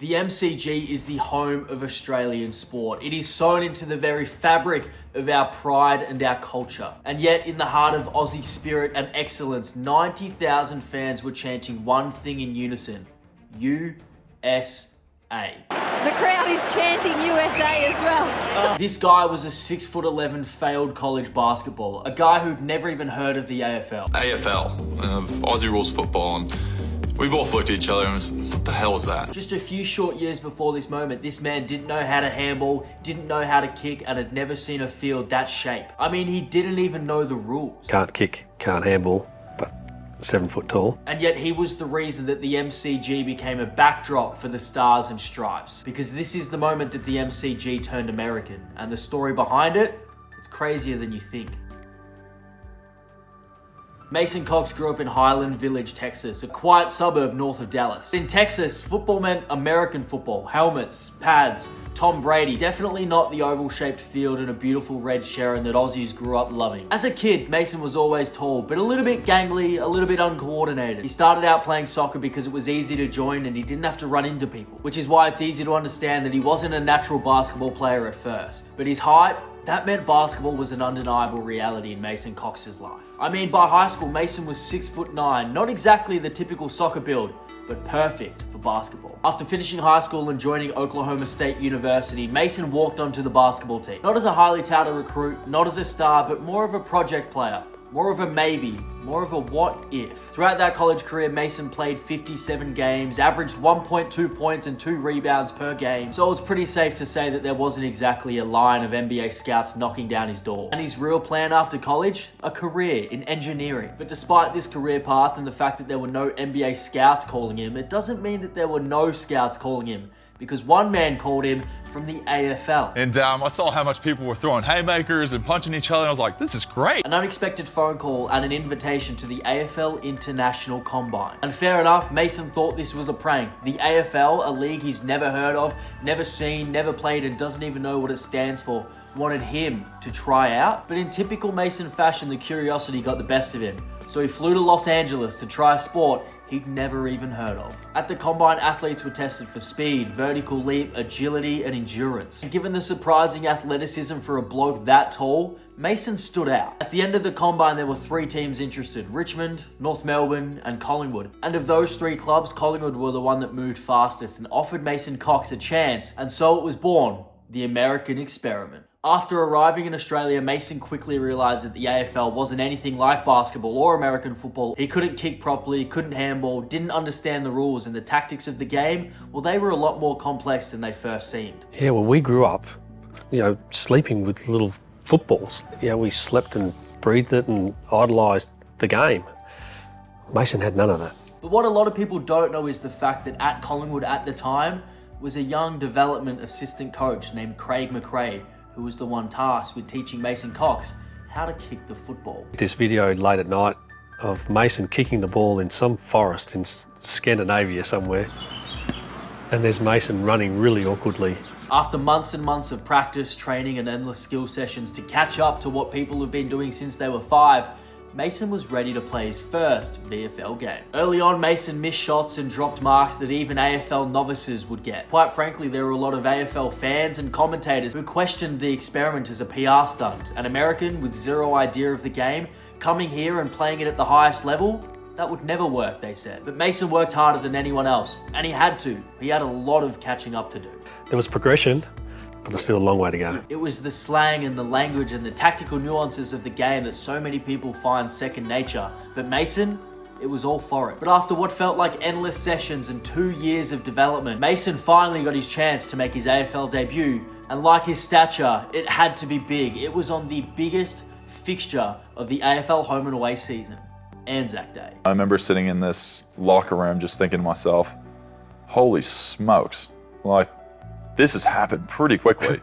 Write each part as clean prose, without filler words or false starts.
The MCG is the home of Australian sport. It is sewn into the very fabric of our pride and our culture. And yet, in the heart of Aussie spirit and excellence, 90,000 fans were chanting one thing in unison: USA. The crowd is chanting USA as well. This guy was a 6'11" failed college basketballer, a guy who'd never even heard of the AFL. AFL, Aussie rules football, and we both looked at each other and was, what the hell is that? Just a few short years before this moment, this man didn't know how to handball, didn't know how to kick, and had never seen a field that shape. I mean, he didn't even know the rules. Can't kick, can't handball, but 7 foot tall. And yet he was the reason that the MCG became a backdrop for the Stars and Stripes. Because this is the moment that the MCG turned American. And the story behind it, it's crazier than you think. Mason Cox grew up in Highland Village, Texas, a quiet suburb north of Dallas. In Texas, football meant American football, helmets, pads, Tom Brady. Definitely not the oval-shaped field and a beautiful red Sharon that Aussies grew up loving. As a kid, Mason was always tall, but a little bit gangly, a little bit uncoordinated. He started out playing soccer because it was easy to join and he didn't have to run into people, which is why it's easy to understand that he wasn't a natural basketball player at first. But his height, that meant basketball was an undeniable reality in Mason Cox's life. I mean, by high school, Mason was 6'9", not exactly the typical soccer build, but perfect for basketball. After finishing high school and joining Oklahoma State University, Mason walked onto the basketball team. Not as a highly touted recruit, not as a star, but more of a project player. More of a maybe, more of a what if. Throughout that college career, Mason played 57 games, averaged 1.2 points and 2 rebounds per game. So it's pretty safe to say that there wasn't exactly a line of NBA scouts knocking down his door. And his real plan after college? A career in engineering. But despite this career path and the fact that there were no NBA scouts calling him, it doesn't mean that there were no scouts calling him. Because one man called him from the AFL. And I saw how much people were throwing haymakers and punching each other, and I was like, this is great. An unexpected phone call and an invitation to the AFL International Combine. And fair enough, Mason thought this was a prank. The AFL, a league he's never heard of, never seen, never played, and doesn't even know what it stands for, wanted him to try out. But in typical Mason fashion, the curiosity got the best of him. So he flew to Los Angeles to try a sport he'd never even heard of. At the Combine, athletes were tested for speed, vertical leap, agility, and endurance. And given the surprising athleticism for a bloke that tall, Mason stood out. At the end of the Combine, there were 3 teams interested: Richmond, North Melbourne, and Collingwood. And of those 3 clubs, Collingwood were the one that moved fastest and offered Mason Cox a chance. And so it was born, the American experiment. After arriving in Australia, Mason quickly realised that the AFL wasn't anything like basketball or American football. He couldn't kick properly, couldn't handball, didn't understand the rules, and the tactics of the game, well, they were a lot more complex than they first seemed. Yeah, well, we grew up, sleeping with little footballs. We slept and breathed it and idolised the game. Mason had none of that. But what a lot of people don't know is the fact that at Collingwood at the time was a young development assistant coach named Craig McRae, who was the one tasked with teaching Mason Cox how to kick the football. This video late at night of Mason kicking the ball in some forest in Scandinavia somewhere, and there's Mason running really awkwardly. After months and months of practice, training, and endless skill sessions to catch up to what people have been doing since they were 5, Mason was ready to play his first VFL game. Early on, Mason missed shots and dropped marks that even AFL novices would get. Quite frankly, there were a lot of AFL fans and commentators who questioned the experiment as a PR stunt. An American with zero idea of the game, coming here and playing it at the highest level, that would never work, they said. But Mason worked harder than anyone else, and he had to. He had a lot of catching up to do. There was progression, but there's still a long way to go. It was the slang and the language and the tactical nuances of the game that so many people find second nature. But Mason, it was all for it. But after what felt like endless sessions and 2 years of development, Mason finally got his chance to make his AFL debut. And like his stature, it had to be big. It was on the biggest fixture of the AFL home and away season, Anzac Day. I remember sitting in this locker room just thinking to myself, holy smokes, this has happened pretty quickly.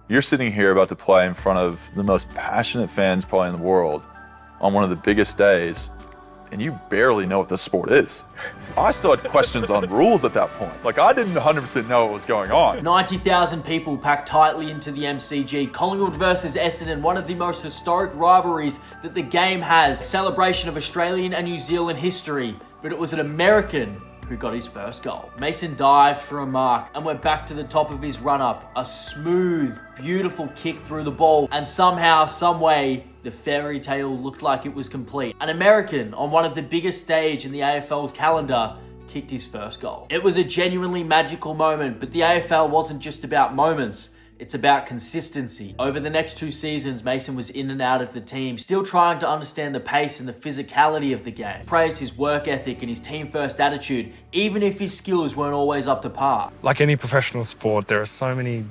You're sitting here about to play in front of the most passionate fans probably in the world on one of the biggest days, and you barely know what this sport is. I still had questions on rules at that point. I didn't 100% know what was going on. 90,000 people packed tightly into the MCG. Collingwood versus Essendon, one of the most historic rivalries that the game has. A celebration of Australian and New Zealand history, but it was an American who got his first goal. Mason dived for a mark and went back to the top of his run-up. A smooth, beautiful kick through the ball, and somehow, someway, the fairy tale looked like it was complete. An American on one of the biggest stage in the AFL's calendar kicked his first goal. It was a genuinely magical moment, but the AFL wasn't just about moments. It's about consistency. Over the next 2 seasons, Mason was in and out of the team, still trying to understand the pace and the physicality of the game. Praised his work ethic and his team-first attitude, even if his skills weren't always up to par. Like any professional sport, there are so many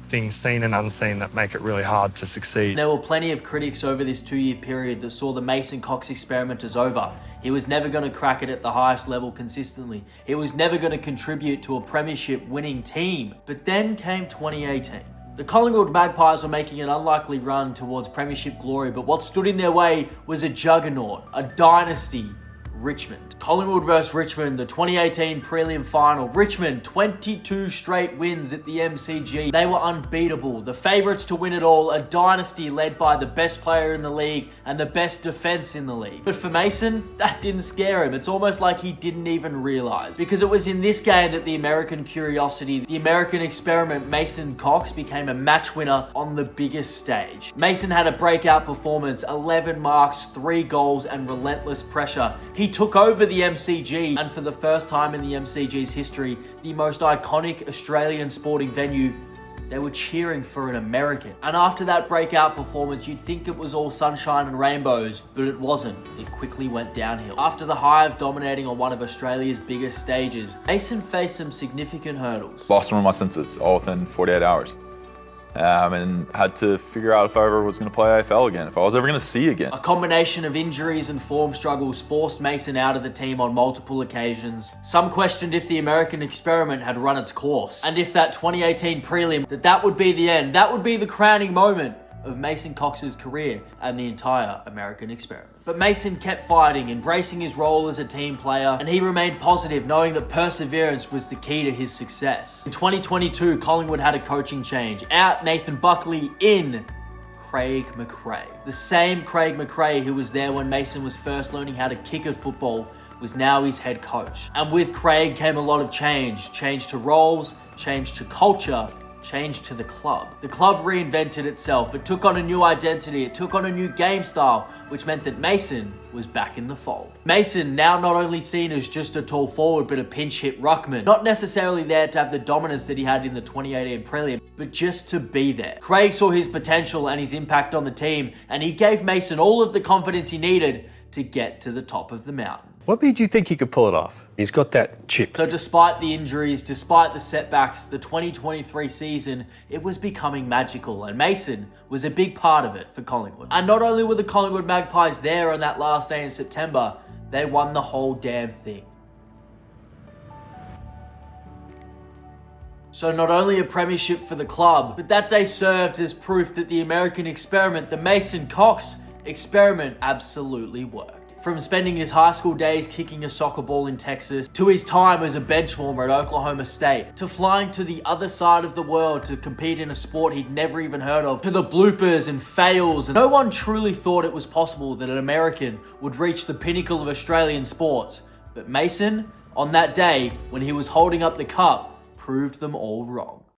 things seen and unseen that make it really hard to succeed. There were plenty of critics over this 2-year period that saw the Mason Cox experiment as over. He was never going to crack it at the highest level consistently. He was never going to contribute to a premiership winning team. But then came 2018. The Collingwood Magpies were making an unlikely run towards premiership glory, but what stood in their way was a juggernaut, a dynasty, Richmond. Collingwood versus Richmond, the 2018 prelim final. Richmond, 22 straight wins at the MCG. They were unbeatable, the favourites to win it all, a dynasty led by the best player in the league and the best defence in the league. But for Mason, that didn't scare him. It's almost like he didn't even realise. Because it was in this game that the American curiosity, the American experiment, Mason Cox, became a match winner on the biggest stage. Mason had a breakout performance, 11 marks, 3 goals and relentless pressure. He took over the MCG, and for the first time in the MCG's history, the most iconic Australian sporting venue, they were cheering for an American. And after that breakout performance, you'd think it was all sunshine and rainbows, but it wasn't. It quickly went downhill. After the high of dominating on one of Australia's biggest stages, Mason faced some significant hurdles. Lost one of my senses all within 48 hours. And had to figure out if I ever was going to play AFL again, if I was ever going to see again. A combination of injuries and form struggles forced Mason out of the team on multiple occasions. Some questioned if the American experiment had run its course, and if that 2018 prelim, that would be the end, that would be the crowning moment of Mason Cox's career and the entire American experiment. But Mason kept fighting, embracing his role as a team player, and he remained positive, knowing that perseverance was the key to his success. In 2022, Collingwood had a coaching change. Out Nathan Buckley, in Craig McRae. The same Craig McRae who was there when Mason was first learning how to kick at football was now his head coach. And with Craig came a lot of change. Change to roles, change to culture, change to the club. The club reinvented itself. It took on a new identity. It took on a new game style, which meant that Mason was back in the fold. Mason, now not only seen as just a tall forward, but a pinch hit ruckman. Not necessarily there to have the dominance that he had in the 2018 prelim, but just to be there. Craig saw his potential and his impact on the team, and he gave Mason all of the confidence he needed to get to the top of the mountain. What made you think he could pull it off? He's got that chip. So despite the injuries, despite the setbacks, the 2023 season, it was becoming magical, and Mason was a big part of it for Collingwood. And not only were the Collingwood Magpies there on that last day in September, they won the whole damn thing. So not only a premiership for the club, but that day served as proof that the American experiment, the Mason Cox experiment, absolutely worked. From spending his high school days kicking a soccer ball in Texas, to his time as a bench warmer at Oklahoma State, to flying to the other side of the world to compete in a sport he'd never even heard of, to the bloopers and fails, and no one truly thought it was possible that an American would reach the pinnacle of Australian sports. But Mason, on that day, when he was holding up the cup, proved them all wrong.